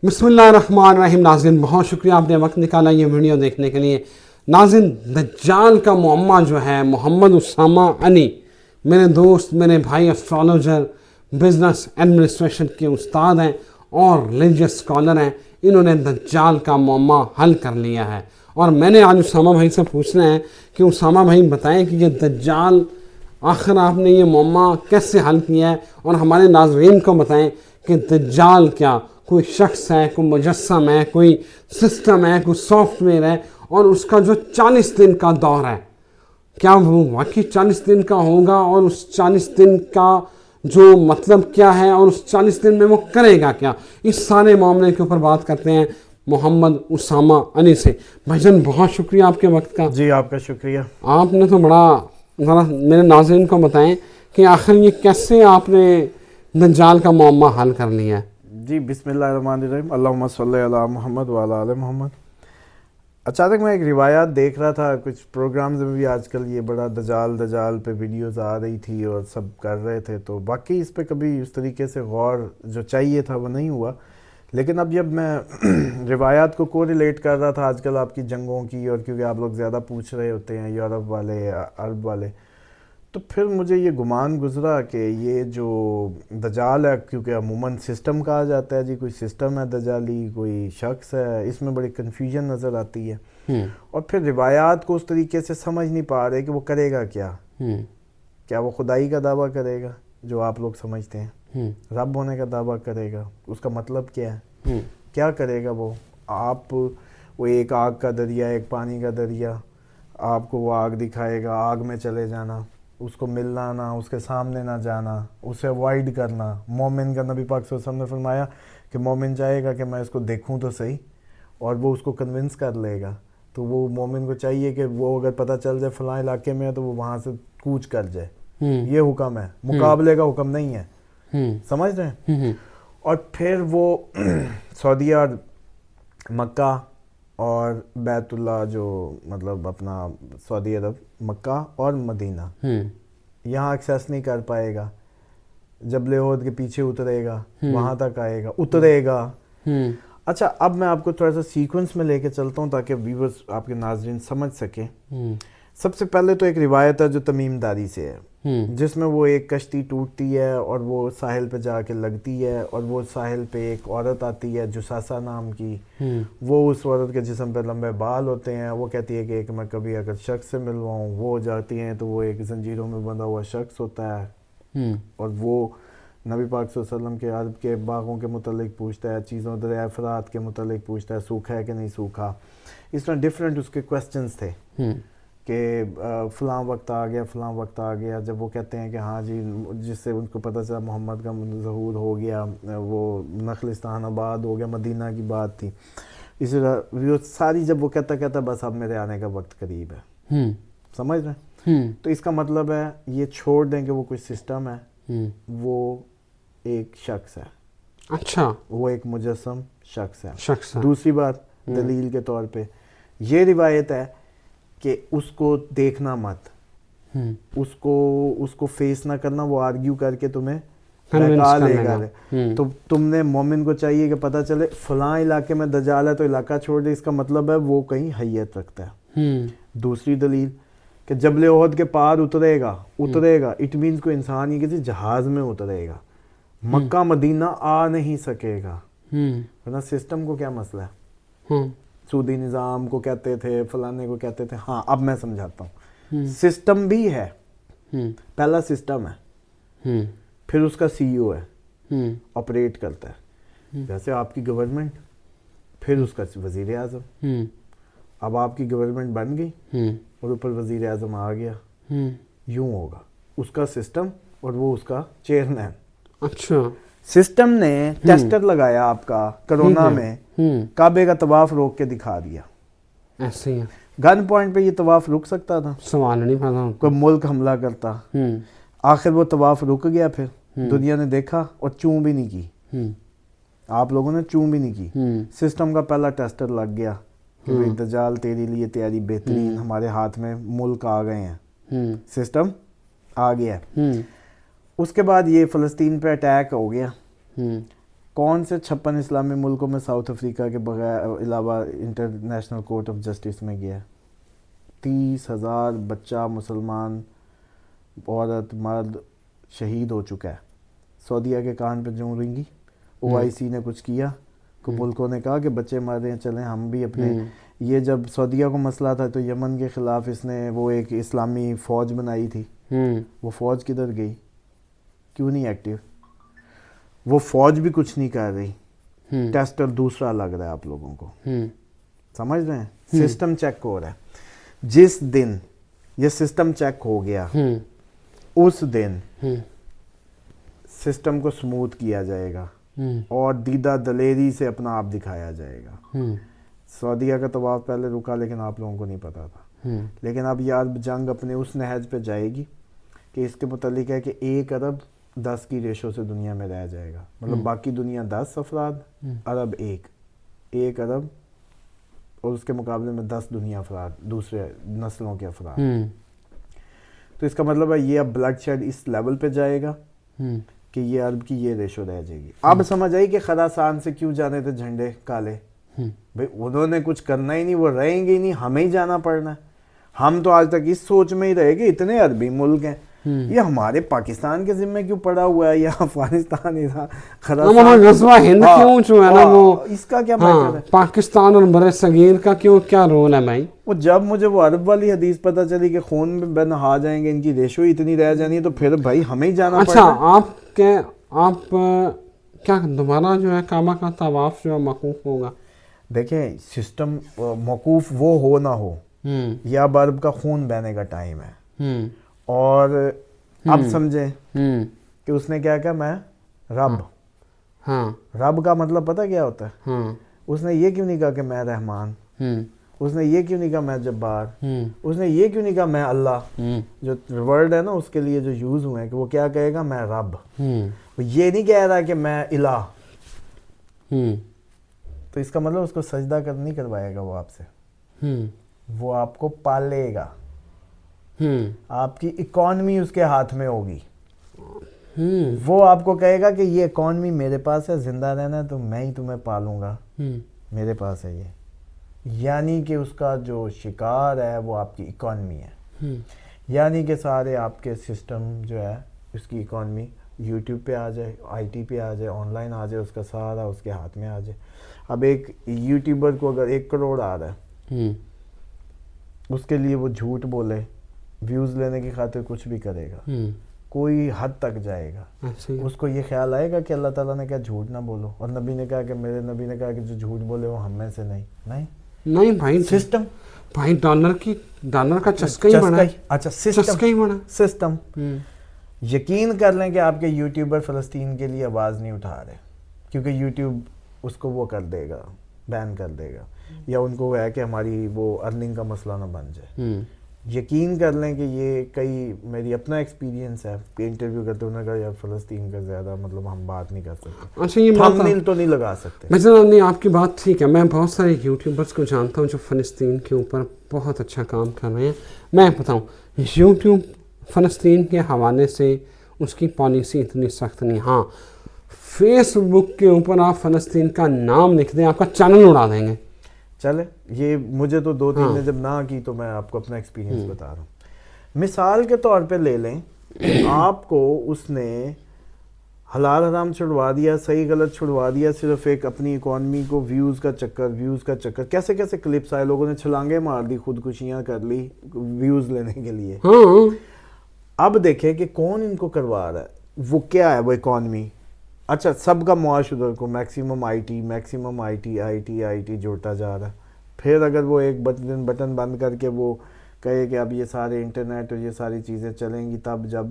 بسم اللہ الرحمن الرحیم. ناظرین بہت شکریہ آپ نے وقت نکالا یہ ویڈیو دیکھنے کے لیے. ناظرین دجال کا معمہ جو ہے محمد اسامہ انی میرے دوست میرے بھائی اسٹرالوجر بزنس ایڈمنسٹریشن کے استاد ہیں اور ریلیجیس اسکالر ہیں. انہوں نے دجال کا معمہ حل کر لیا ہے اور میں نے آج اسامہ بھائی سے پوچھنا ہے کہ اسامہ بھائی بتائیں کہ یہ دجال آخر آپ نے یہ معمہ کیسے حل کیا ہے, اور ہمارے ناظرین کو بتائیں کہ دجال کیا کوئی شخص ہے, کوئی مجسم ہے, کوئی سسٹم ہے, کوئی سافٹ ویئر ہے, اور اس کا جو 40 دن کا دور ہے کیا وہ واقعی 40 دن کا ہوگا, اور اس 40 دن کا جو مطلب کیا ہے, اور اس 40 دن میں وہ کرے گا کیا. اس سارے معاملے کے اوپر بات کرتے ہیں محمد اسامہ انی سے. بھائی جان بہت شکریہ آپ کے وقت کا. جی آپ کا شکریہ. آپ نے تو بڑا ذرا میرے ناظرین کو بتائیں کہ آخر یہ کیسے آپ نے دجال کا معمہ حل کر لیا ہے. جی بسم اللہ الرحمن الرحیم. اللہم صلی علی محمد وعلی آل محمد. اچانک میں ایک روایات دیکھ رہا تھا, کچھ پروگرامز میں بھی آج کل یہ بڑا دجال پہ ویڈیوز آ رہی تھی اور سب کر رہے تھے, تو باقی اس پہ کبھی اس طریقے سے غور جو چاہیے تھا وہ نہیں ہوا. لیکن اب جب میں روایات کو کوریلیٹ کر رہا تھا آج کل آپ کی جنگوں کی, اور کیونکہ آپ لوگ زیادہ پوچھ رہے ہوتے ہیں یورپ والے عرب والے, تو پھر مجھے یہ گمان گزرا کہ یہ جو دجال ہے, کیونکہ عموماً سسٹم کہا جاتا ہے, جی کوئی سسٹم ہے دجالی, کوئی شخص ہے, اس میں بڑی کنفیوژن نظر آتی ہے. اور پھر روایات کو اس طریقے سے سمجھ نہیں پا رہے کہ وہ کرے گا کیا. کیا وہ خدائی کا دعویٰ کرے گا جو آپ لوگ سمجھتے ہیں, رب ہونے کا دعویٰ کرے گا, اس کا مطلب کیا ہے, کیا کرے گا وہ ایک آگ کا دریا, ایک پانی کا دریا, آپ کو وہ آگ دکھائے گا, آگ میں چلے جانا, اس کو ملنا نہ, اس کے سامنے نہ جانا, اسے اوائڈ کرنا. مومن کا نبی پاک صلی اللہ علیہ وسلم نے فرمایا کہ مومن چاہے گا کہ میں اس کو دیکھوں تو صحیح, اور وہ اس کو کنونس کر لے گا. تو وہ مومن کو چاہیے کہ وہ اگر پتہ چل جائے فلاں علاقے میں ہے تو وہ وہاں سے کوچ کر جائے. یہ حکم ہے, مقابلے کا حکم نہیں ہے, سمجھ رہے ہیں. اور پھر وہ سعودیہ اور مکہ اور بیت اللہ, جو مطلب اپنا سعودی عرب, مکہ اور مدینہ, یہاں ایکسیس نہیں کر پائے گا. جبل احد کے پیچھے اترے گا, وہاں تک آئے گا, اترے گا. اچھا اب میں آپ کو تھوڑا سا سیکوینس میں لے کے چلتا ہوں تاکہ ویورز آپ کے ناظرین سمجھ سکیں. سب سے پہلے تو ایک روایت ہے جو تمیم داری سے ہے, جس میں وہ ایک کشتی ٹوٹتی ہے اور وہ ساحل پہ جا کے لگتی ہے, اور وہ ساحل پہ ایک عورت آتی ہے جساسہ نام کی. وہ اس عورت کے جسم پہ لمبے بال ہوتے ہیں. وہ کہتی ہے کہ میں کبھی اگر شخص سے ملواؤں, وہ جاتی ہیں تو وہ ایک زنجیروں میں بندھا ہوا شخص ہوتا ہے, اور وہ نبی پاک صلی اللہ علیہ وسلم کے عرب کے باغوں کے متعلق پوچھتا ہے, چیزوں دریائے فرات کے متعلق پوچھتا ہے, سوکھا ہے کہ نہیں سوکھا. اس طرح ڈفرینٹ اس کے کویسچنز تھے کہ فلاں وقت آ گیا, فلاں وقت آ گیا. جب وہ کہتے ہیں کہ ہاں جی, جس سے ان کو پتہ چلا محمد کا ظہور ہو گیا, وہ نخلستان آباد ہو گیا, مدینہ کی بات تھی. اسی طرح ساری جب وہ کہتا بس اب میرے آنے کا وقت قریب ہے, سمجھ رہے ہیں. تو اس کا مطلب ہے یہ چھوڑ دیں کہ وہ کوئی سسٹم ہے, وہ ایک شخص ہے. اچھا, وہ ایک مجسم شخص ہے. دوسری بات دلیل کے طور پہ یہ روایت ہے کہ اس کو دیکھنا مت, اس کو فیس نہ کرنا, وہ آرگیو کر کے تمہیں بہکا لے گا. تو تم نے مومن کو چاہیے کہ پتہ چلے فلاں علاقے میں دجال ہے تو علاقہ چھوڑ دے, اس کا مطلب ہے وہ کہیں حیت رکھتا ہے. دوسری دلیل کہ جبل احد کے پار اترے گا, اٹ مینز کوئی انسان ہی کسی جہاز میں اترے گا, مکہ مدینہ آ نہیں سکے گا. ورنہ سسٹم کو کیا مسئلہ ہے, سودی نظام کو کہتے تھے, فلانے کو کہتے تھے. ہاں اب میں سمجھاتا ہوں. سسٹم بھی ہے, پہلا سسٹم ہے, پھر اس کا سی او ہے, آپریٹ کرتا ہے. جیسے آپ کی گورنمنٹ, پھر اس کا وزیر اعظم. اب آپ کی گورنمنٹ بن گئی اور اوپر وزیر اعظم آ گیا, یوں ہوگا اس کا سسٹم اور وہ اس کا چیئرمین. اچھا, سسٹم نے ٹیسٹر لگایا آپ کا کرونا میں, کعبے کا طواف روک کے دکھا دیا. ایسے ہی گن پوائنٹ پہ یہ طواف رک سکتا تھا, سوال نہیں پتا, کوئی ملک حملہ کرتا. آخر وہ طواف رک گیا, پھر دنیا نے دیکھا اور چوں بھی نہیں کی, آپ لوگوں نے چوں بھی نہیں کی. سسٹم کا پہلا ٹیسٹر لگ گیا کہ بھئی دجال تیرے لیے تیاری بہترین, ہمارے ہاتھ میں ملک آ گئے ہیں, سسٹم آ گیا. اس کے بعد یہ فلسطین پہ اٹیک ہو گیا, کون سے 56 اسلامی ملکوں میں ساؤتھ افریقہ کے بغیر علاوہ انٹرنیشنل کورٹ آف جسٹس میں گیا ہے؟ 30,000 بچہ مسلمان عورت مرد شہید ہو چکا ہے. سعودیہ کے کان پہ جوں رنگی. OIC نے کچھ کیا؟ کو ملکوں نے کہا کہ بچے مر رہے ہیں چلیں ہم بھی اپنے. یہ جب سعودیہ کو مسئلہ تھا تو یمن کے خلاف اس نے وہ ایک اسلامی فوج بنائی تھی. وہ فوج کدھر گئی؟ کیوں نہیں ایکٹیو؟ وہ فوج بھی کچھ نہیں کر رہی. ٹیسٹر دوسرا لگ رہا ہے آپ لوگوں کو, سمجھ رہے ہیں؟ سسٹم چیک ہو رہا ہے. جس دن یہ سسٹم چیک ہو گیا اس دن سسٹم کو سموتھ کیا جائے گا اور دیدہ دلیری سے اپنا آپ دکھایا جائے گا. سعودیہ کا طواف پہلے رکا لیکن آپ لوگوں کو نہیں پتا تھا. لیکن اب یہ عرب جنگ اپنے اس نہج پہ جائے گی کہ اس کے متعلق ہے کہ 1 ارب 10 کی ریشو سے دنیا میں رہ جائے گا. مطلب باقی دنیا 10 افراد, عرب 1 ارب, اور اس کے مقابلے میں 10 دنیا افراد, دوسرے نسلوں کے افراد. تو اس کا مطلب ہے یہ اب بلڈ شیڈ اس لیول پہ جائے گا کہ یہ عرب کی یہ ریشو رہ جائے گی. اب سمجھ آئی کہ خراسان سے کیوں جانے تھے جھنڈے کالے؟ بھئی انہوں نے کچھ کرنا ہی نہیں, وہ رہیں گے ہی نہیں, ہمیں ہی جانا پڑنا ہے. ہم تو آج تک اس سوچ میں ہی رہے کہ اتنے عربی ملک ہیں, یہ ہمارے پاکستان کے ذمہ کیوں پڑا ہوا ہے, یا افغانستان غزوہ ہند کیوں جو ہے نا وہ اس کا کیا میٹر ہے؟ پاکستان اور بر صغیر کا کیا رول ہے بھائی؟ وہ جب مجھے وہ عرب والی حدیث پتہ چلی کہ خون میں نہا جائیں گے, ان کی ریشو اتنی رہ جانی ہے, تو پھر بھائی ہمیں ہی جانا پڑنا ہے. اچھا آپ کیا دوبارہ جو ہے کعبہ کا طواف جو ہے موقوف ہوگا؟ دیکھیں سسٹم موقوف وہ ہو نہ ہو, یہ اب عرب کا خون بہنے کا ٹائم ہے. اور اب سمجھیں کہ اس نے کیا کہا, میں رب. رب کا مطلب پتہ کیا ہوتا ہے؟ اس نے یہ کیوں نہیں کہا کہ میں رحمان, اس نے یہ کیوں نہیں کہا میں جبار, اس نے یہ کیوں نہیں کہا میں اللہ. جو ورڈ ہے نا اس کے لیے جو یوز ہوئے ہیں کہ وہ کیا کہے گا, میں رب. وہ یہ نہیں کہہ رہا کہ میں الہ. تو اس کا مطلب اس کو سجدہ نہیں کروائے گا وہ آپ سے, وہ آپ کو پالے گا. آپ کی اکانومی اس کے ہاتھ میں ہوگی. وہ آپ کو کہے گا کہ یہ اکانومی میرے پاس ہے, زندہ رہنا ہے تو میں ہی تمہیں پالوں گا, میرے پاس ہے یہ. یعنی کہ اس کا جو شکار ہے وہ آپ کی اکانومی ہے. یعنی کہ سارے آپ کے سسٹم جو ہے اس کی اکانومی یوٹیوب پہ آ جائے, IT پہ آ جائے, آن لائن آ جائے, اس کا سارا اس کے ہاتھ میں آ جائے. اب ایک یوٹیوبر کو اگر 1 کروڑ آ رہا ہے, اس کے لیے وہ جھوٹ بولے, ویوز لینے کی خاطر کچھ بھی کرے گا, کوئی حد تک جائے گا. اس کو یہ خیال آئے گا کہ اللہ تعالیٰ نے کہا جھوٹ نہ بولو, اور نبی نے کہا کہ میرے نبی نے کہا کہ جو جھوٹ بولے وہ ہم میں سے نہیں بھائی. سسٹم بھائی ڈالر کا چسکا ہی بنا. اچھا سسٹم. یقین کر لیں کہ آپ کے یوٹیوبر فلسطین کے لیے آواز نہیں اٹھا رہے, کیونکہ یوٹیوب اس کو وہ کر دے گا, بین کر دے گا, یا ان کو ہے کہ ہماری وہ ارننگ کا مسئلہ نہ بن جائے. یقین کر لیں کہ یہ کئی میری اپنا ایکسپیرینس ہے کہ انٹرویو کرتے انہوں نے کہا یار فلسطین کا زیادہ مطلب ہم بات نہیں کر سکتے. اچھا یہ تھمبنیل تو نہیں لگا سکتے. نہیں آپ کی بات ٹھیک ہے, میں بہت سارے یوٹیوبرس کو جانتا ہوں جو فلسطین کے اوپر بہت اچھا کام کر رہے ہیں. میں بتاؤں یوٹیوب فلسطین کے حوالے سے اس کی پالیسی اتنی سخت نہیں. ہاں فیس بک کے اوپر آپ فلسطین کا نام لکھ دیں, آپ کا چینل اڑا دیں گے. چلے یہ مجھے تو 2-3 نے جب نہ کی تو میں آپ کو اپنا ایکسپیرینس بتا رہا ہوں. مثال کے طور پہ لے لیں, آپ کو اس نے حلال حرام چھڑوا دیا, صحیح غلط چھڑوا دیا, صرف ایک اپنی اکانومی کو ویوز کا چکر. کیسے کیسے کلپس آئے, لوگوں نے چھلانگیں مار دی, خودکشیاں کر لی ویوز لینے کے لیے. اب دیکھیں کہ کون ان کو کروا رہا ہے, وہ کیا ہے وہ اکانومی. اچھا سب کا معاشرہ کو میکسیمم آئی ٹی جوڑتا جا رہا ہے. پھر اگر وہ ایک بٹن بند کر کے وہ کہے کہ اب یہ سارے انٹرنیٹ اور یہ ساری چیزیں چلیں گی تب جب,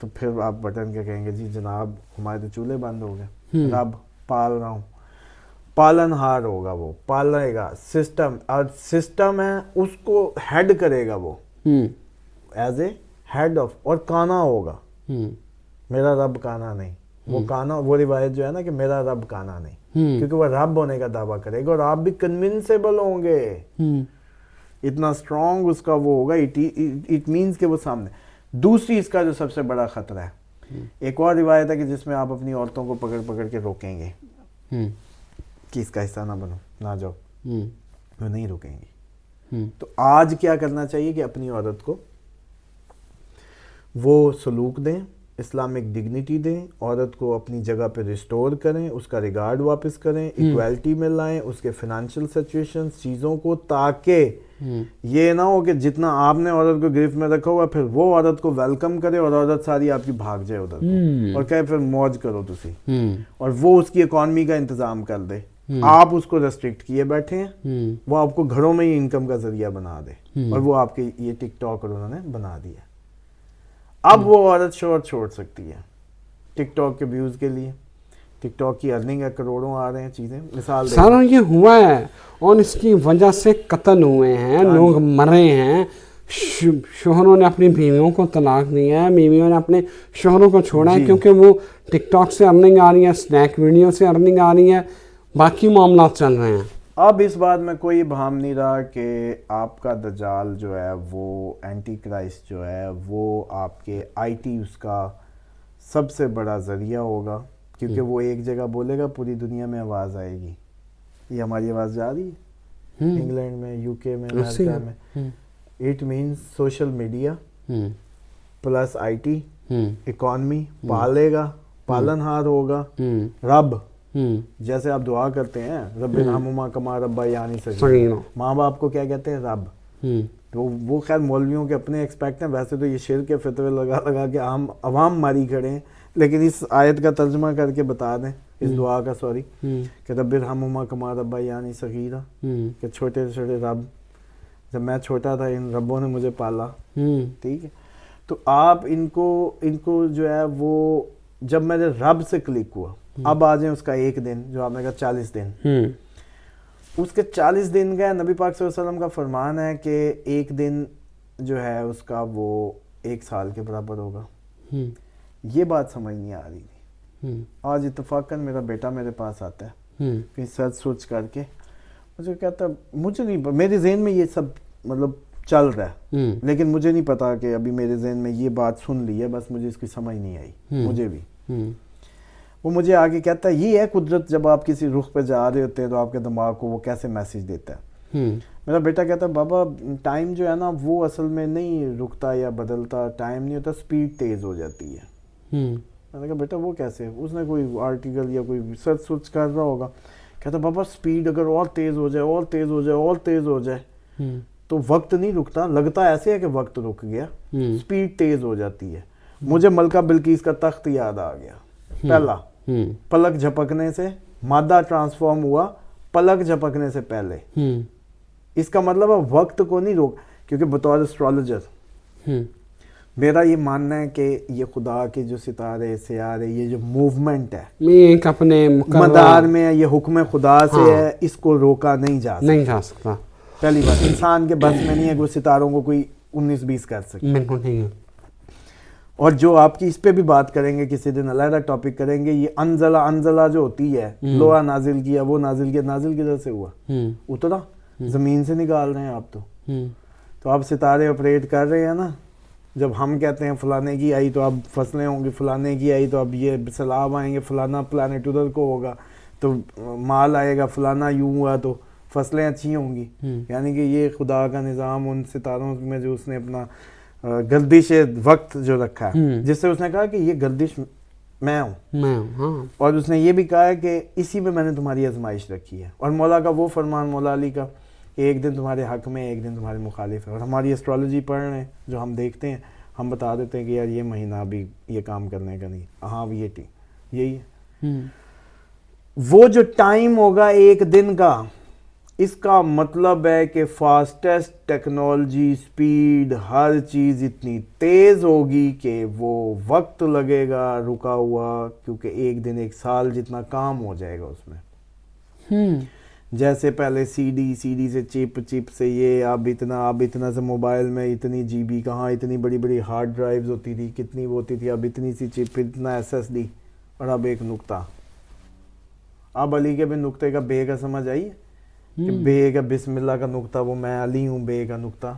تو پھر آپ بٹن کے کہیں گے جی جناب ہمارے تو چولہے بند ہو گئے, رب پال رہا ہوں. پالن ہار ہوگا, وہ پالے گا. سسٹم اور سسٹم ہے اس کو ہیڈ کرے گا وہ ایز اے ہیڈ آف, اور کانا ہوگا. میرا رب کانا نہیں, وہ کانا, وہ روایت جو ہے نا کہ میرا رب کانا نہیں, کیونکہ وہ رب ہونے کا دعویٰ کرے گا اور آپ بھی کنونسیبل ہوں گے, اتنا اسٹرانگ اس کا وہ ہوگا. اٹ مینس کہ وہ سامنے. دوسری اس کا جو سب سے بڑا خطرہ ہے ایک اور روایت ہے کہ جس میں آپ اپنی عورتوں کو پکڑ پکڑ کے روکیں گے کہ اس کا حصہ نہ بنو، نہ جاؤ، وہ نہیں روکیں گے. تو آج کیا کرنا چاہیے کہ اپنی عورت کو وہ سلوک دیں، اسلامک ڈگنیٹی دیں، عورت کو اپنی جگہ پہ ریسٹور کریں، اس کا ریگارڈ واپس کریں، ایکویلٹی میں لائیں اس کے فنانشل سچویشنز چیزوں کو، تاکہ یہ نہ ہو کہ جتنا آپ نے عورت کو گرفت میں رکھا ہوا پھر وہ عورت کو ویلکم کرے اور عورت ساری آپ کی بھاگ جائے ادھر کو اور کہے پھر موج کرو تسی، اور وہ اس کی اکانومی کا انتظام کر دے. آپ اس کو ریسٹرکٹ کیے بیٹھے ہیں، وہ آپ کو گھروں میں ہی انکم کا ذریعہ بنا دے، اور وہ آپ کے یہ ٹک ٹاک اور انہوں نے بنا دیا. اب وہ عورت شوہر چھوڑ سکتی ہے ٹک ٹاک کے ویوز کے لیے. ٹک ٹاک کی ارننگ ہے، کروڑوں آ رہے ہیں چیزیں. مثال سارا یہ ہوا ہے اور اس کی وجہ سے قتل ہوئے ہیں، لوگ مرے ہیں، شوہروں نے اپنی بیویوں کو طلاق دیا ہے، بیویوں نے اپنے شوہروں کو چھوڑا ہے کیونکہ وہ ٹک ٹاک سے ارننگ آ رہی ہے، اسنیک ویڈیو سے ارننگ آ رہی ہے، باقی معاملات چل رہے ہیں. اب اس بات میں کوئی ابہام نہیں رہا کہ آپ کا دجال جو ہے وہ اینٹی کرائسٹ جو ہے وہ آپ کے آئی ٹی اس کا سب سے بڑا ذریعہ ہوگا، کیونکہ وہ ایک جگہ بولے گا پوری دنیا میں آواز آئے گی. یہ ہماری آواز جا رہی ہے انگلینڈ میں، یو کے میں، امریکہ میں. It means social media plus I T economy پالے گا، پالن ہار ہوگا. رب جیسے آپ دعا کرتے ہیں رب ارحمہما کما ربیانی صغیرا، ماں باپ کو کیا کہتے ہیں؟ رب. تو وہ خیر مولویوں کے اپنے ایکسپیکٹ ہیں، ویسے تو یہ شرک کے فتوے لگا لگا کے عوام ماری کھڑے ہیں، لیکن اس آیت کا ترجمہ کر کے بتا دیں، اس دعا کا سوری، کہ رب ارحمہما کما ربیانی صغیرا، کہ چھوٹے چھوٹے رب، جب میں چھوٹا تھا ان ربوں نے مجھے پالا. ٹھیک ہے، تو آپ ان کو جو ہے وہ جب میرے رب سے کلک ہوا، اب آ جائیں اس کا ایک دن جو آپ نے کہا 40 دن، اس کے 40 دن کا نبی پاک صلی اللہ علیہ وسلم کا فرمان ہے کہ ایک دن جو ہے اس کا وہ 1 سال کے برابر ہوگا. یہ بات سمجھ نہیں آ رہی تھی. آج اتفاقاً میرا بیٹا میرے پاس آتا ہے کہیں سرچ سوچ کر کے، مجھے کہتا مجھے نہیں، میرے ذہن میں یہ سب مطلب چل رہا ہے لیکن مجھے نہیں پتا کہ ابھی میرے ذہن میں یہ بات سن لی ہے، بس مجھے اس کی سمجھ نہیں آئی. مجھے بھی وہ مجھے آگے کہتا ہے یہ ہے قدرت، جب آپ کسی رخ پہ جا رہے ہوتے ہیں تو آپ کے دماغ کو وہ کیسے میسج دیتا ہے. میرا بیٹا کہتا ہے بابا ٹائم جو ہے نا وہ اصل میں نہیں رکتا یا بدلتا، ٹائم نہیں ہوتا، سپیڈ تیز ہو جاتی ہے. میں نے کہا بیٹا وہ کیسے؟ اس نے کوئی آرٹیکل یا کوئی ریسرچ سرچ کر رہا ہوگا. کہتا بابا سپیڈ اگر اور تیز ہو جائے اور تیز ہو جائے اور تیز ہو جائے تو وقت نہیں رکتا، لگتا ایسے ہے کہ وقت رک گیا، سپیڈ تیز ہو جاتی ہے. مجھے ملکہ بلقیس کا تخت یاد آ گیا. پہلا پلک جھپکنے سے مادہ ٹرانسفارم ہوا، پلک جھپکنے سے پہلے. اس کا مطلب ہے وقت کو نہیں روک، کیونکہ بطور اسٹرالوجر میرا یہ ماننا ہے کہ یہ خدا کے جو ستارے سیارے، یہ جو موومنٹ ہے ایک اپنے مدار میں ہے، یہ حکم خدا سے ہے، اس کو روکا نہیں جا سکتا. پہلی بات انسان کے بس میں نہیں ہے کہ وہ ستاروں کو کوئی 19-20 کر سکے. بالکل نہیں ہے. اور جو آپ کی اس پہ بھی بات کریں گے کسی دن، علیحدہ ٹاپک کریں گے، یہ انزلہ جو ہوتی ہے، لوہا نازل کیا، وہ نازل کیا، نازل کدھر سے ہوا؟ اترا زمین سے نکال رہے ہیں آپ. تو آپ ستارے آپریٹ کر رہے ہیں نا. جب ہم کہتے ہیں فلانے کی آئی تو اب فصلیں ہوں گی، فلانے کی آئی تو اب یہ سیلاب آئیں گے، فلانا پلانٹ ادھر کو ہوگا تو مال آئے گا، فلانا یوں ہوا تو فصلیں اچھی ہوں گی. یعنی کہ یہ خدا کا نظام ان ستاروں میں جو اس نے اپنا گردش وقت جو رکھا ہے، جس سے اس نے کہا کہ یہ گردش میں ہوں، اور اس نے یہ بھی کہا ہے کہ اسی میں میں نے تمہاری آزمائش رکھی ہے. اور مولا کا وہ فرمان، مولا علی کا، ایک دن تمہارے حق میں ایک دن تمہارے مخالف ہے. اور ہماری ایسٹرالوجی پڑھ رہے ہیں جو ہم دیکھتے ہیں، ہم بتا دیتے ہیں کہ یار یہ مہینہ ابھی یہ کام کرنے کا نہیں. ہاں یہ یہی ہے. وہ جو ٹائم ہوگا ایک دن کا، اس کا مطلب ہے کہ فاسٹسٹ ٹیکنالوجی، سپیڈ، ہر چیز اتنی تیز ہوگی کہ وہ وقت لگے گا رکا ہوا، کیونکہ ایک دن 1 سال جتنا کام ہو جائے گا اس میں. جیسے پہلے سی ڈی سے چپ سے یہ اب اتنا سے موبائل میں اتنی جی بی، کہاں اتنی بڑی بڑی ہارڈ ڈرائیوز ہوتی تھی، کتنی وہ ہوتی تھی، اب اتنی سی چپ، اتنا ایس ایس ڈی، اور اب ایک نقطہ. اب علی کے بھی نقطے کا بے کا سمجھ آئی کہ بے کا بسم اللہ کا نقطہ، وہ میں علی ہوں، بے کا نقطہ،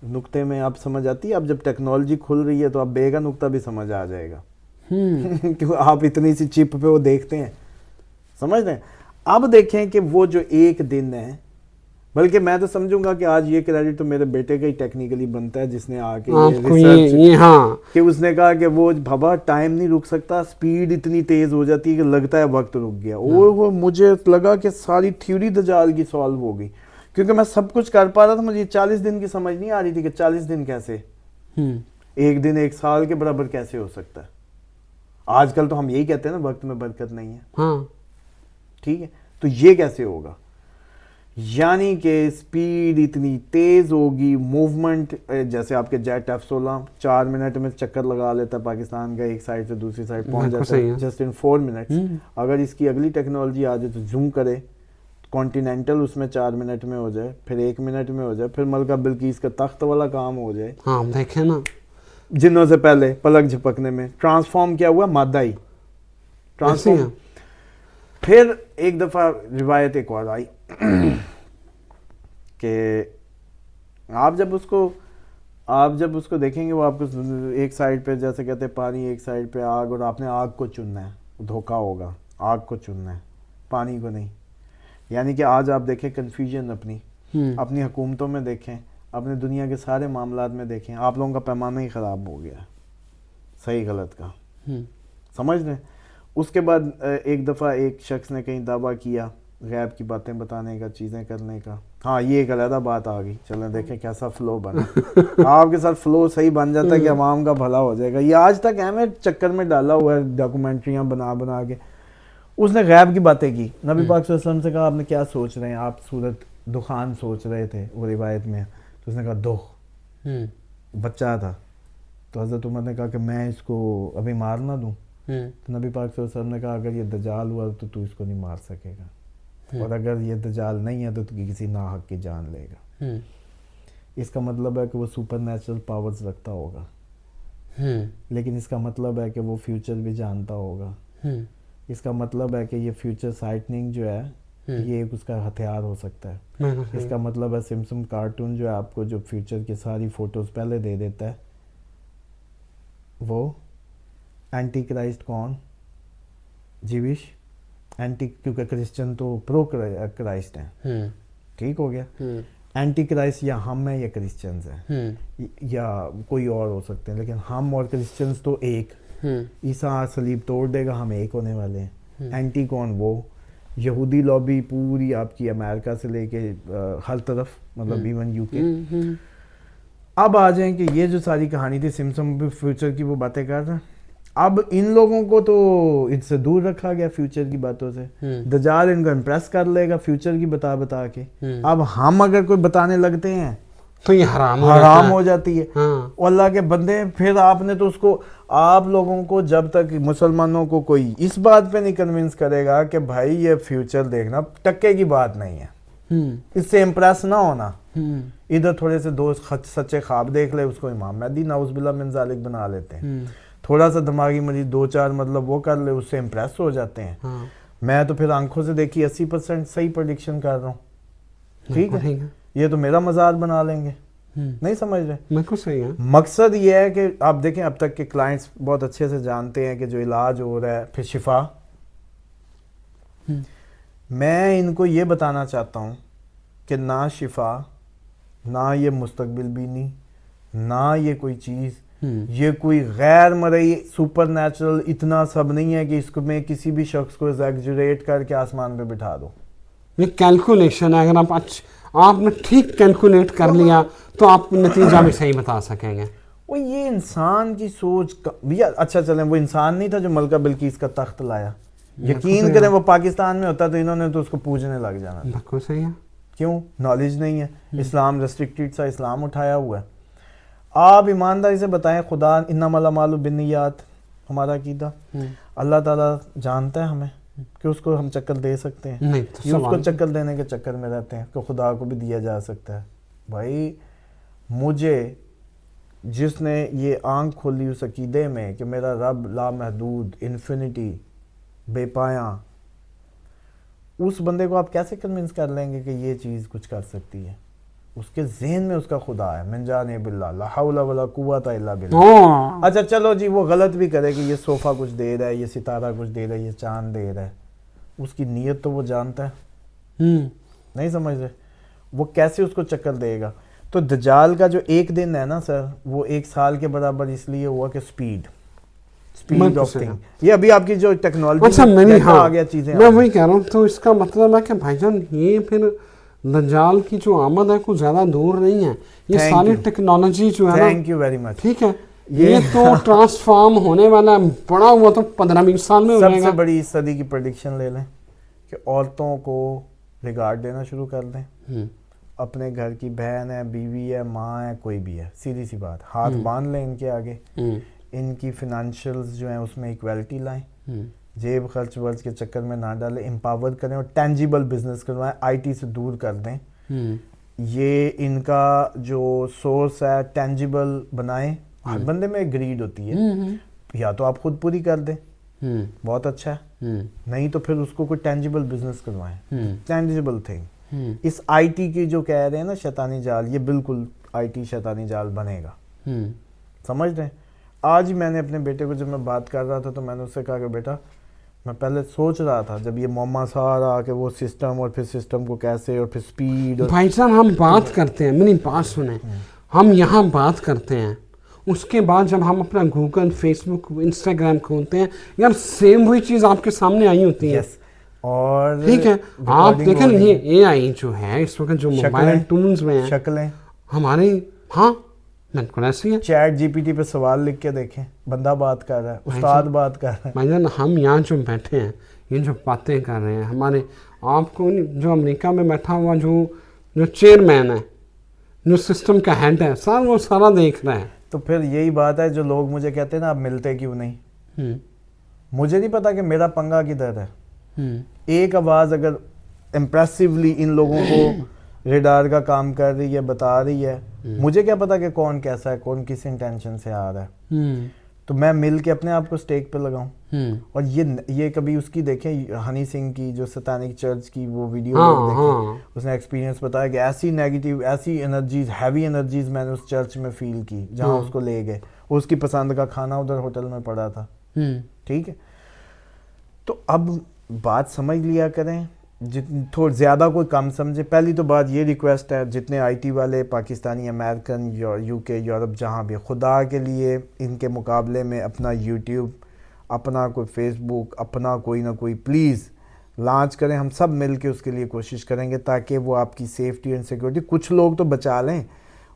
نقطے میں اب سمجھ آتی ہے. اب جب ٹیکنالوجی کھل رہی ہے تو اب بے کا نقطہ بھی سمجھ آ جائے گا. کیوں آپ اتنی سی چپ پہ وہ دیکھتے ہیں, سمجھ رہے ہیں. اب دیکھیں کہ وہ جو ایک دن ہے, بلکہ میں تو سمجھوں گا کہ آج یہ کریڈٹ تو میرے بیٹے کا ہی ٹیکنیکلی بنتا ہے, جس نے آ کے ریسرچ کہ اس نے کہا کہ وہ بابا ٹائم نہیں رک سکتا, سپیڈ اتنی تیز ہو جاتی ہے کہ لگتا ہے وقت رک گیا. وہ مجھے لگا کہ ساری تھیوری دجال کی سالو ہو گئی, کیونکہ میں سب کچھ کر پا رہا تھا, مجھے 40 دن کی سمجھ نہیں آ رہی تھی کہ 40 دن کیسے, ایک دن ایک سال کے برابر کیسے ہو سکتا ہے. آج کل تو ہم یہی کہتے ہیں نا وقت میں برکت نہیں ہے, ٹھیک ہے, تو یہ کیسے ہوگا؟ یعنی کہ سپیڈ اتنی تیز ہوگی, موومنٹ جیسے آپ کے جیٹ F-16 4 منٹ میں چکر لگا لیتا ہے پاکستان کا, ایک سائڈ سے دوسری سائڈ پہنچ جاتا ہے جسٹ ان 4 منٹس. اگر اس کی اگلی ٹیکنالوجی آ جائے تو زوم کرے, کانٹیننٹل اس میں 4 منٹ میں ہو جائے, پھر 1 منٹ میں ہو جائے, پھر ملکہ بلقیس کا تخت والا کام ہو جائے. ہاں دیکھیں نا, جنوں سے پہلے پلک جھپکنے میں ٹرانسفارم کیا ہوا, مادہ ہی ٹرانسفارم. پھر ایک دفعہ روایت ایک اور آئی کہ آپ جب اس کو دیکھیں گے, وہ آپ کو ایک سائڈ پہ جیسے کہتے ہیں پانی, ایک سائڈ پہ آگ, اور آپ نے آگ کو چننا ہے, دھوکہ ہوگا, آگ کو چننا ہے, پانی کو نہیں. یعنی کہ آج آپ دیکھیں کنفیوژن اپنی حکومتوں میں دیکھیں, اپنے دنیا کے سارے معاملات میں دیکھیں, آپ لوگوں کا پیمانہ ہی خراب ہو گیا, صحیح غلط کا, سمجھ لیں. اس کے بعد ایک دفعہ ایک شخص نے کہیں دعویٰ کیا غیب کی باتیں بتانے کا, چیزیں کرنے کا. ہاں یہ ایک علیحدہ بات آ گئی, چلیں دیکھیں کیسا فلو بنا. آپ کے ساتھ فلو صحیح بن جاتا ہے کہ عوام کا بھلا ہو جائے گا. یہ آج تک احمد چکر میں ڈالا ہوا ہے, ڈاکومنٹریاں بنا کے. اس نے غیب کی باتیں کی, نبی پاک صلی اللہ علیہ وسلم سے کہا آپ نے کیا سوچ رہے ہیں, آپ صورت دخان سوچ رہے تھے وہ روایت میں, تو اس نے کہا دخ, بچہ تھا. تو حضرت عمر نے کہا کہ میں اس کو ابھی مار نہ دوں, تو نبی پاک صلی اللہ علیہ وسلم نے کہا اگر یہ دجال ہوا تو اس کو نہیں مار سکے گا, اور اگر یہ دجال نہیں ہے تو کسی ناحق کی جان لے گا. اس کا مطلب ہے کہ وہ سپر نیچرل پاورز رکھتا ہوگا, لیکن اس کا مطلب ہے کہ وہ فیوچر بھی جانتا ہوگا. اس کا مطلب ہے کہ یہ فیوچر سائٹننگ جو ہے یہ ایک اس کا ہتھیار ہو سکتا ہے. اس کا مطلب ہے سمسم کارٹون جو ہے آپ کو جو فیوچر کی ساری فوٹوز پہلے دے دیتا ہے, وہ اینٹی کرائسٹ کون, جیوش اینٹی, کیونکہ کرسچن تو پرو کرائسٹ ہیں, ٹھیک ہو گیا. اینٹی کرائسٹ یا ہم ہیں یا کرسچنز ہیں یا کوئی اور ہو سکتے ہیں, لیکن ہم اور کرسچنز تو ایک. عیسیٰ صلیب توڑ دے گا, ہم ایک ہونے والے ہیں. اینٹی کون, وہ یہودی لابی پوری آپ کی امریکہ سے لے کے ہر طرف, مطلب ایون یو کے. اب آ جائیں کہ یہ جو ساری کہانی تھی سمسم فیوچر کی, وہ باتیں کر رہے ہیں. اب ان لوگوں کو تو ان سے دور رکھا گیا فیوچر کی باتوں سے. دجال ان کو امپریس کر لے گا فیوچر کی بتا کے. اب ہم اگر کوئی بتانے لگتے ہیں تو یہ حرام ہو جاتی ہے. اور اللہ کے بندے, پھر آپ نے تو اس کو, آپ لوگوں کو جب تک مسلمانوں کو کوئی اس بات پہ نہیں کنونس کرے گا کہ بھائی یہ فیوچر دیکھنا ٹکے کی بات نہیں ہے, اس سے امپریس نہ ہونا. ادھر تھوڑے سے دو سچے خواب دیکھ لے, اس کو امام مہدی نعوذ باللہ من ذالک بنا لیتے ہیں. تھوڑا سا دماغی مریض 2-4 مطلب وہ کر لے, اس سے امپریس ہو جاتے ہیں. میں تو پھر آنکھوں سے دیکھی 80% صحیح پریڈکشن کر رہا ہوں, ٹھیک ہے, یہ تو میرا مزاج بنا لیں گے, نہیں سمجھ رہے. بالکل صحیح ہے. مقصد یہ ہے کہ آپ دیکھیں اب تک کے کلائنٹس بہت اچھے سے جانتے ہیں کہ جو علاج ہو رہا ہے, پھر شفا. میں ان کو یہ بتانا چاہتا ہوں کہ نہ شفا, نہ یہ مستقبل بینی, نہ یہ کوئی چیز, یہ کوئی غیر مرئی سپر نیچرل اتنا سب نہیں ہے کہ اس کو میں کسی بھی شخص کو ایگزیجریٹ کر کے آسمان پہ بٹھا دو. یہ کیلکولیشن ہے, اگر آپ نے ٹھیک کیلکولیٹ کر لیا تو آپ نتیجہ بھی صحیح بتا سکیں گے. وہ یہ انسان کی سوچ, اچھا چلیں وہ انسان نہیں تھا جو ملکہ بلقیس کا تخت لایا, یقین کریں وہ پاکستان میں ہوتا تو انہوں نے تو اس کو پوجنے لگ جانا. بالکل صحیح ہے. کیوں؟ نالج نہیں ہے, اسلام ریسٹرکٹڈ سا اسلام اٹھایا ہوا ہے. آپ ایمانداری سے بتائیں, خدا انما الاعمال بالنیات ہمارا عقیدہ, اللہ تعالیٰ جانتا ہے ہمیں کہ اس کو ہم چکر دے سکتے ہیں, یہ اس کو چکر دینے کے چکر میں رہتے ہیں کہ خدا کو بھی دیا جا سکتا ہے. بھائی مجھے جس نے یہ آنکھ کھولی اس عقیدے میں کہ میرا رب لامحدود, انفینٹی, بے پایاں, اس بندے کو آپ کیسے کنونس کر لیں گے کہ یہ چیز کچھ کر سکتی ہے؟ اس کے ذہن میں اس کا خدا ہے، من جانب اللہ، لا حول ولا قوت الا باللہ. اچھا چلو جی وہ غلط بھی کرے کہ یہ صوفہ کچھ دے رہا ہے، یہ ستارہ کچھ دے رہا ہے، یہ چاند دے رہا ہے، اس کی نیت تو وہ جانتا ہے. نہیں سمجھ رہے؟ وہ کیسے اس کو چکر دے گا؟ تو دجال کا جو ایک دن ہے نا سر، وہ 1 سال کے برابر اس لیے ہوا کہ اسپیڈ آف تھنگ، یہ ابھی آپ کی جو ٹیکنالوجی آ گیا چیزیں، میں وہی کہہ رہا ہوں. تو اس کا مطلب ہے کہ بھائی جان یہ پھر دجال کی جو آمد ہے کوئی زیادہ دور نہیں ہے. یہ ساری ٹیکنالوجی جو ہے نا، تھینک یو ویری مچ، ٹھیک ہے، یہ تو ٹرانسفارم ہونے والا ہے، بڑا ہوا تو 15-20 سال میں ہو جائے گا. سب سے بڑی اس صدی کی پریڈکشن لے لیں کہ عورتوں کو ریگارڈ دینا شروع کر دیں. اپنے گھر کی بہن ہے، بیوی ہے، ماں ہے، کوئی بھی ہے، سیدھی سی بات، ہاتھ باندھ لیں ان کے آگے. ان کی فنانشلز جو ہیں اس میں ایکویلٹی لائیں، جیب خرچ ورچ کے چکر میں نہ ڈالیں، امپاور کریں اور ٹینجیبل بزنس کروائیں، آئی ٹی سے دور کر دیں. یہ ان کا جو سورس ہے ٹینجیبل بنائیں. ہر بندے میں گریڈ ہوتی ہے، یا تو آپ خود پوری کر دیں، بہت اچھا ہے، نہیں تو پھر اس کو کوئی ٹینجیبل بزنس کروائیں، ٹینجیبل تھنگ. اس آئی ٹی کی جو کہہ رہے ہیں نا شیطانی جال، یہ بالکل آئی ٹی شیطانی جال بنے گا. سمجھ رہے ہیں؟ آج ہی میں نے اپنے بیٹے کو جب میں بات کر رہا تھا تو میں نے اس سے کہا کہ بیٹا میں پہلے سوچ رہا تھا جب یہ معمہ سارا کہ وہ سسٹم اور پھر سسٹم کو کیسے اور پھر سپیڈ. بھائی صاحب ہم بات کرتے ہیں، میری بات سنیں، ہم یہاں بات کرتے ہیں، اس کے بعد جب ہم اپنا گوگل، فیس بک، انسٹاگرام کھولتے ہیں، یار سیم وہی چیز آپ کے سامنے آئی ہوتی ہے. اور ٹھیک ہے، آپ دیکھیں یہ اے آئی جو ہے اس وقت جو موبائل ٹولز میں ہیں، شکلیں ہمارے ہاں بالکل ایسی ہیں. چیٹ جی پی ٹی پہ سوال لکھ کے دیکھیں، بندہ بات کر رہا ہے، استاد بات کر رہا ہے. بھائی جان ہم یہاں جو بیٹھے ہیں، یہ جو باتیں کر رہے ہیں، ہمارے آپ کو جو امریکہ میں بیٹھا ہوا جو چیئرمین ہے، جو سسٹم کا ہیڈ ہے، وہ سارا دیکھ رہا ہے. تو پھر یہی بات ہے جو لوگ مجھے کہتے ہیں نا آپ ملتے کیوں نہیں. مجھے نہیں پتا کہ میرا پنگا کدھر ہے. ایک آواز اگر امپریسولی ان لوگوں کو ریڈار کا کام کر رہی ہے، بتا رہی ہے، مجھے کیا پتا کہ کون کیسا ہے، کون کس انٹینشن سے آ رہا ہے. تو میں مل کے اپنے آپ کو سٹیک پہ لگاؤں. اور یہ کبھی اس کی دیکھیں ہنی سنگھ کی جو سیتانک چرچ کی وہ ویڈیو دیکھیں، اس نے ایکسپیرینس بتایا کہ ایسی نیگیٹیو، ایسی انرجیز، ہیوی انرجیز میں نے اس چرچ میں فیل کی جہاں اس کو لے گئے. اس کی پسند کا کھانا ادھر ہوٹل میں پڑا تھا. ٹھیک ہے، تو اب بات سمجھ لیا کریں، تھوڑا زیادہ کوئی کم سمجھے. پہلی تو بات یہ ریکویسٹ ہے جتنے آئی ٹی والے پاکستانی، امریکن، یو کے، یورپ، جہاں بھی، خدا کے لیے ان کے مقابلے میں اپنا یوٹیوب، اپنا کوئی فیس بک، اپنا کوئی نہ کوئی پلیز لانچ کریں. ہم سب مل کے اس کے لیے کوشش کریں گے تاکہ وہ آپ کی سیفٹی اور سیکورٹی، کچھ لوگ تو بچا لیں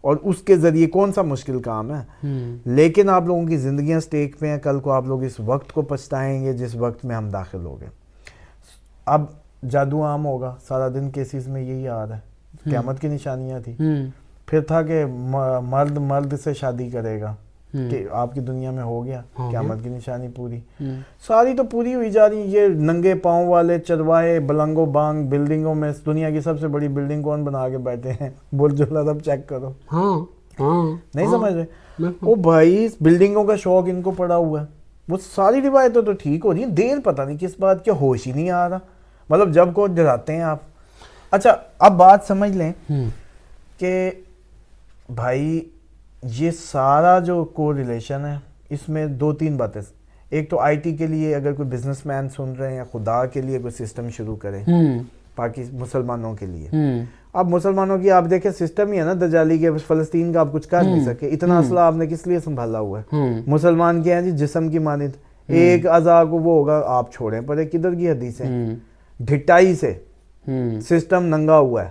اور اس کے ذریعے کون سا مشکل کام ہے. لیکن آپ لوگوں کی زندگیاں سٹیک پہ ہیں. کل کو آپ لوگ اس وقت کو پچھتائیں گے جس وقت میں ہم داخل ہو گئے. اب جادو عام ہوگا، سارا دن کیسز میں یہی آ رہا ہے. قیامت کی نشانیاں تھی. پھر تھا کہ مرد سے شادی کرے گا، کہ آپ کی دنیا میں ہو گیا، قیامت کی نشانی پوری. ساری تو پوری ہوئی جا رہی. یہ ننگے پاؤں والے چرواہے بلنگو بانگ بلڈنگوں میں، دنیا کی سب سے بڑی بلڈنگ کون بنا کے بیٹھے ہیں؟ برج العرب چیک کرو. نہیں سمجھ رہے؟ وہ بھائی بلڈنگوں کا شوق ان کو پڑا ہوا ہے. وہ ساری روایتیں تو ٹھیک ہو رہی ہیں، دیر پتہ نہیں کس بات کے، ہوش ہی نہیں آ رہا. مطلب جب کو ڈراتے ہیں آپ. اچھا اب بات سمجھ لیں کہ بھائی یہ سارا جو کو ریلیشن ہے اس میں 2-3 باتیں. ایک تو آئی ٹی کے لیے اگر کوئی بزنس مین سن رہے ہیں، خدا کے لیے کوئی سسٹم شروع کریں مسلمانوں کے لیے. اب مسلمانوں کی آپ دیکھیں سسٹم ہی ہے نا دجالی کے، فلسطین کا آپ کچھ کر نہیں سکے. اتنا اسلحہ آپ نے کس لیے سنبھالا ہوا ہے؟ مسلمان کیا ہے جی؟ جسم کی مانند. ایک اعضاء کو وہ ہوگا آپ چھوڑیں پڑے. کدھر کی حدیث ہے؟ ڈھٹائی سے سسٹم ننگا ہوا ہے.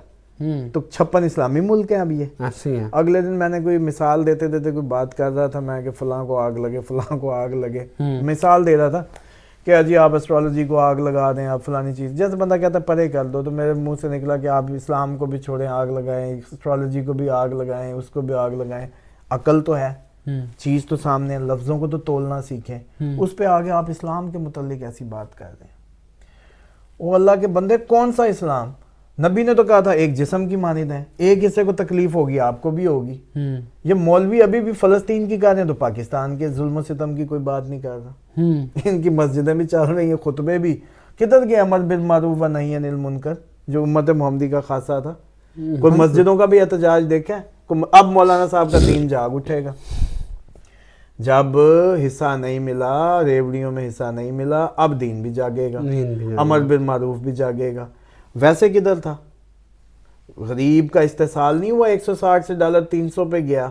تو 56 اسلامی ملک ہیں اب یہ. اگلے دن میں نے کوئی مثال دیتے کوئی بات کر رہا تھا میں کہ فلاں کو آگ لگے، فلاں کو آگ لگے. مثال دے رہا تھا کہ جی آپ اسٹرالوجی کو آگ لگا دیں، آپ فلانی چیز. جیسے بندہ کہتا ہے پرے کر دو، تو میرے منہ سے نکلا کہ آپ اسلام کو بھی چھوڑیں، آگ لگائیں، اسٹرالوجی کو بھی آگ لگائیں، اس کو بھی آگ لگائیں. عقل تو ہے، چیز تو سامنے، لفظوں کو تو تولنا سیکھیں. اس پہ آگے آپ اسلام کے متعلق ایسی بات کر دیں. او اللہ کے بندے، کون سا اسلام؟ نبی نے تو کہا تھا ایک جسم کی مانند ہے. ایک حصے کو تکلیف ہوگی آپ کو بھی ہوگی. یہ مولوی ابھی بھی فلسطین کی کر رہے ہیں تو پاکستان کے ظلم و ستم کی کوئی بات نہیں کر رہا. ان کی مسجدیں بھی چل رہی ہیں، خطبے بھی. کدھر کے امر بالمعروف و نہی عن المنکر جو امت محمدی کا خاصہ تھا؟ کوئی مسجدوں کا بھی احتجاج دیکھا ہے؟ اب مولانا صاحب کا دین جاگ اٹھے گا. جب حصہ نہیں ملا، ریوڑیوں میں حصہ نہیں ملا، اب دین بھی جاگے گا، امر بالمعروف بھی جاگے گا. ویسے کدھر تھا؟ غریب کا استحصال نہیں ہوا، 160 سے ڈالر 300 پہ گیا،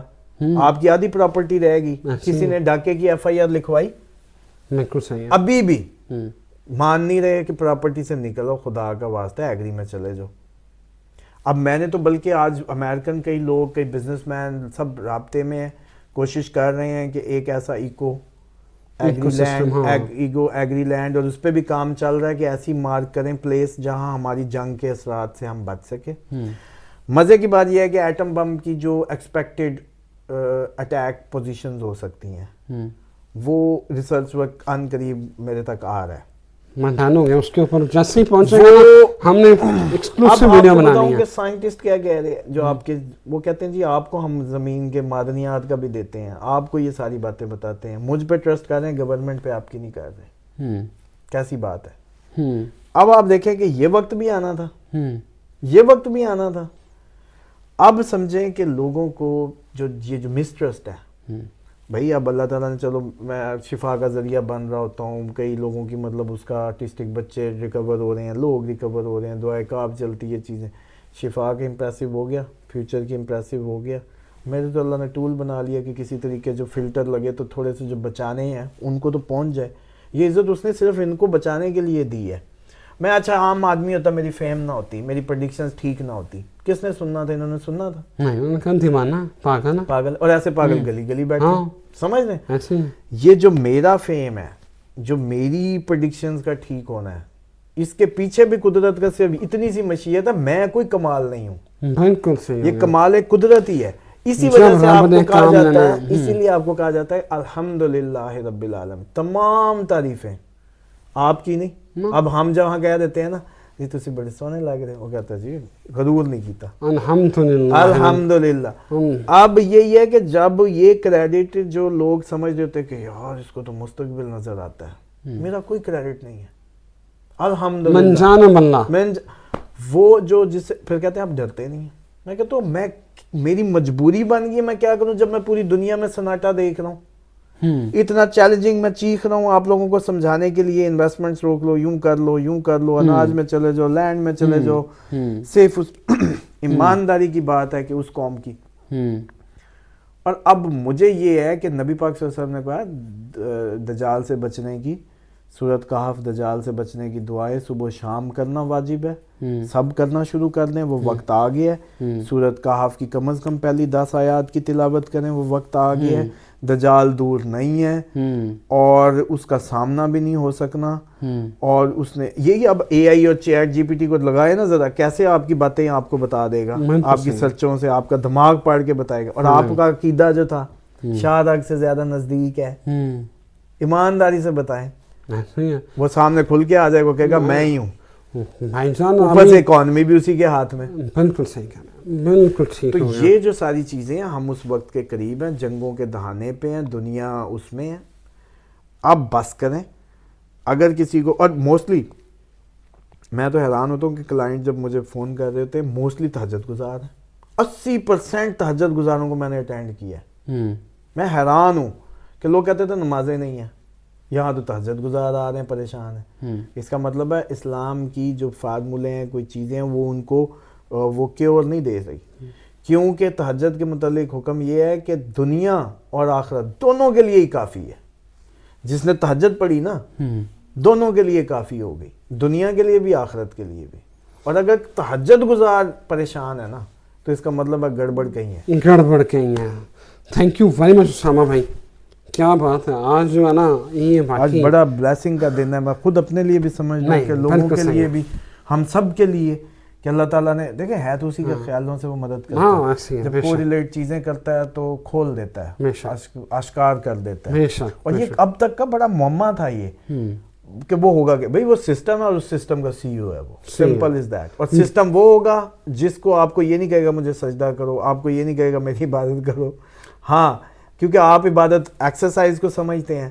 آپ کی آدھی پراپرٹی رہے گی. کسی نے ڈاکے کی ایف آئی آر لکھوائی؟ ابھی بھی مان نہیں رہے کہ پراپرٹی سے نکلو، خدا کا واسطہ ایگری میں چلے جاؤ. اب میں نے تو بلکہ آج امریکن کئی لوگ، کئی بزنس مین سب رابطے میں کوشش کر رہے ہیں کہ ایک ایسا ایگری لینڈ اور اس پہ بھی کام چل رہا ہے کہ ایسی مارک کریں پلیس جہاں ہماری جنگ کے اثرات سے ہم بچ سکیں. مزے کی بات یہ ہے کہ ایٹم بم کی جو ایکسپیکٹڈ اٹیک پوزیشنز ہو سکتی ہیں وہ ریسرچ ورک ان قریب میرے تک آ رہا ہے. مدان ہو گیا اس کے اوپر جیسے ہی پہنچے گا ہم نے ایکسکلوسیو ویڈیو بنانی ہے. سائنٹسٹ کیا کہہ رہے ہیں جو آپ کے، وہ کہتے ہیں جی آپ کو ہم زمین کے معدنیات کا بھی دیتے ہیں، آپ کو یہ ساری باتیں بتاتے ہیں، مجھ پہ ٹرسٹ کر رہے ہیں، گورنمنٹ پہ آپ کی نہیں کر رہے. کیسی بات ہے؟ اب آپ دیکھیں کہ یہ وقت بھی آنا تھا، یہ وقت بھی آنا تھا. اب سمجھیں کہ لوگوں کو یہ جو مسٹرسٹ ہے بھائی، اب اللہ تعالیٰ نے، چلو میں شفا کا ذریعہ بن رہا ہوتا ہوں، کئی لوگوں کی مطلب اس کا آرٹسٹک بچے ریکور ہو رہے ہیں، لوگ ریکور ہو رہے ہیں، دعائے کعب چلتی ہے چیزیں. شفا کے امپریسو ہو گیا، فیوچر کی امپریسو ہو گیا. میرے تو اللہ نے ٹول بنا لیا کہ کسی طریقے جو فلٹر لگے تو تھوڑے سے جو بچانے ہیں ان کو تو پہنچ جائے. یہ عزت اس نے صرف ان کو بچانے کے لیے دی ہے. میں اچھا عام آدمی ہوتا، میری فیم نہ ہوتی، میری پریڈکشنز ٹھیک نہ ہوتی، کس نے سننا تھا؟ انہوں نے سننا تھا؟ نہیں، انہوں نے کہا دیوانہ پاگل. اور ایسے پاگل گلی گلی بیٹھے، سمجھ لیں. یہ جو میرا فیم ہے، جو میری پریڈکشنز کا ٹھیک ہونا ہے، اس کے پیچھے بھی قدرت کا صرف اتنی سی مشیت ہے. میں کوئی کمال نہیں ہوں، بالکل صحیح. یہ کمال ایک قدرت ہی ہے. اسی وجہ سے آپ کو کہا جاتا ہے، اسی لیے آپ کو کہا جاتا ہے الحمدللہ رب العالمین. تمام تعریفیں آپ کی نہیں. اب ہم جہاں کہہ دیتے ہیں نا جی تسی بڑے سونے لگ رہے ہیں، وہ کہتا ہے جی غرور نہیں کیتا، الحمدللہ. اب یہی ہے کہ جب یہ کریڈٹ جو لوگ سمجھ لیتے کہ یار اس کو تو مستقبل نظر آتا ہے، میرا کوئی کریڈٹ نہیں ہے، الحمدللہ من جان اللہ. وہ جو جس سے پھر کہتے ہیں آپ ڈرتے نہیں ہیں. میں کہتا ہوں میری مجبوری بن گئی، میں کیا کروں جب میں پوری دنیا میں سناٹا دیکھ رہا ہوں، اتنا چیلنجنگ میں چیخ رہا ہوں آپ لوگوں کو سمجھانے کے لیے انویسٹمنٹس روک لو، یوں کر لو، یوں کر لو، اناج میں چلے جاؤ، لینڈ میں چلے جاؤ. صرف ایمانداری کی بات ہے کہ اس قوم کی. اور اب مجھے یہ ہے کہ نبی پاک صلی اللہ علیہ وسلم نے کہا دجال سے بچنے کی، سورۃ کہف دجال سے بچنے کی دعائیں صبح و شام کرنا واجب ہے. سب کرنا شروع کر دیں، وہ وقت آ گیا ہے. سورۃ کہف کی کم از کم پہلی 10 آیات کی تلاوت کریں، وہ وقت آ گیا ہے. دجال دور نہیں ہے اور اس کا سامنا بھی نہیں ہو سکنا. اور اس نے یہی اب اے آئی اور چیٹ جی پی ٹی کو لگائے نا ذرا، کیسے آپ کی باتیں آپ کو بتا دے گا، آپ کی سرچوں سے آپ کا دماغ پڑھ کے بتائے گا. اور آپ کا عقیدہ جو تھا شاید حق سے زیادہ نزدیک ہے. ایمانداری سے بتائیں، وہ سامنے کھل کے آ جائے گا، کہے گا میں ہی ہوں. بھائی جان اوپر سے اکانومی بھی اسی کے ہاتھ میں. بالکل صحیح کہہ رہے ہیں، بالکل ٹھیک. تو یہ جو ساری چیزیں ہیں، ہم اس وقت کے قریب ہیں، جنگوں کے دہانے پہ ہیں، دنیا اس میں ہے. اب بس کریں. اگر کسی کو، اور موسٹلی میں تو حیران ہوتا ہوں کہ کلائنٹ جب مجھے فون کر رہے ہوتے ہیں موسٹلی تہجد گزار ہیں. 80% تہجد گزاروں کو میں نے اٹینڈ کیا ہے. میں حیران ہوں کہ لوگ کہتے تھے نمازیں نہیں ہیں، یہاں تو تہجد گزار آ رہے ہیں، پریشان ہیں. اس کا مطلب ہے اسلام کی جو فارمولے ہیں، کوئی چیزیں ہیں، وہ ان کو وہ کیور نہیں دے رہی. کیونکہ تہجد کے متعلق حکم یہ ہے کہ دنیا اور آخرت دونوں کے لیے ہی کافی ہے. جس نے تہجد پڑھی نا دونوں کے لیے کافی ہو گئی، دنیا کے لیے بھی آخرت کے لیے بھی. اور اگر تہجد گزار پریشان ہے نا تو اس کا مطلب ہے گڑبڑ کہیں ہے، گڑبڑ کہیں ہے. Thank you very much Osama بھائی، کیا بات ہے. آج جو ہے نا یہ آج بڑا بلیسنگ کا دن ہے. میں خود اپنے لیے بھی سمجھ رہا ہوں کہ لوگوں کے لیے بھی، ہم سب کے لیے، کہ اللہ تعالیٰ نے دیکھیں ہے تو اسی کے خیالوں سے وہ مدد کرتا ہے. جب کو ریلیٹ چیزیں کرتا ہے تو کھول دیتا ہے، آشکار کر دیتا ہے. اور یہ اب تک کا بڑا معمہ تھا یہ کہ وہ ہوگا کہ بھئی وہ سسٹم ہے اور اس سسٹم کا سی او ہے، وہ سمپل از دیٹ. اور سسٹم وہ ہوگا جس کو آپ کو یہ نہیں کہے گا مجھے سجدہ کرو، آپ کو یہ نہیں کہے گا میری عبادت کرو. ہاں کیونکہ آپ عبادت ایکسرسائز کو سمجھتے ہیں،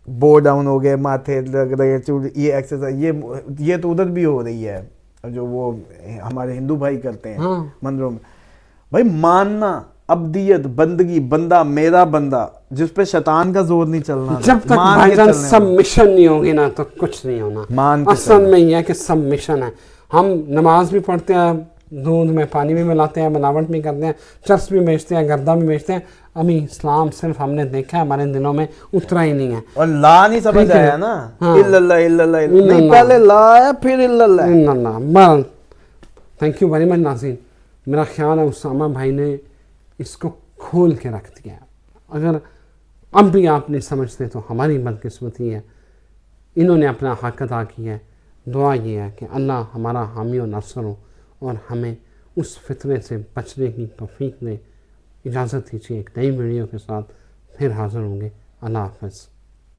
بو ڈاؤن ہو گئے، ماتھے لگ رہے، یہ ایکسرسائز یہ تو ادھر بھی ہو رہی ہے. جو وہ ہمارے ہندو بھائی کرتے ہیں ہاں مندروں میں. بھائی ماننا عبدیت بندگی بندہ میرا بندہ جس پہ شیطان کا زور نہیں چلنا جب تک بھائی جان سبمیشن نہیں ہوگی نا تو کچھ نہیں ہونا. اصل میں یہ ہے کہ سبمیشن ہے. ہم نماز بھی پڑھتے ہیں, دودھ میں پانی بھی ملاتے ہیں, بناوٹ بھی کرتے ہیں, چرس بھی بیچتے ہیں, گردہ بھی بیچتے ہیں. ابھی اسلام صرف ہم نے دیکھا ہے ہمارے دلوں میں اترا ہی نہیں ہے. اور لا نہیں سمجھ آیا نا, الا اللہ الا اللہ نہیں, پہلے لا ہے پھر الا اللہ. بس تھینک یو ویری مچ ناظرین. میرا خیال ہے اسامہ بھائی نے اس کو کھول کے رکھ دیا. اگر اب بھی آپ نہیں سمجھتے تو ہماری بدقسمتی ہے. انہوں نے اپنا حق ادا کیا ہے. دعا یہ ہے کہ اللہ ہمارا حامی و ناصر ہو اور ہمیں اس فتنے سے بچنے کی توفیق دے. اجازت دیجیے ایک نئی ویڈیو کے ساتھ پھر حاضر ہوں گے. اللہ حافظ.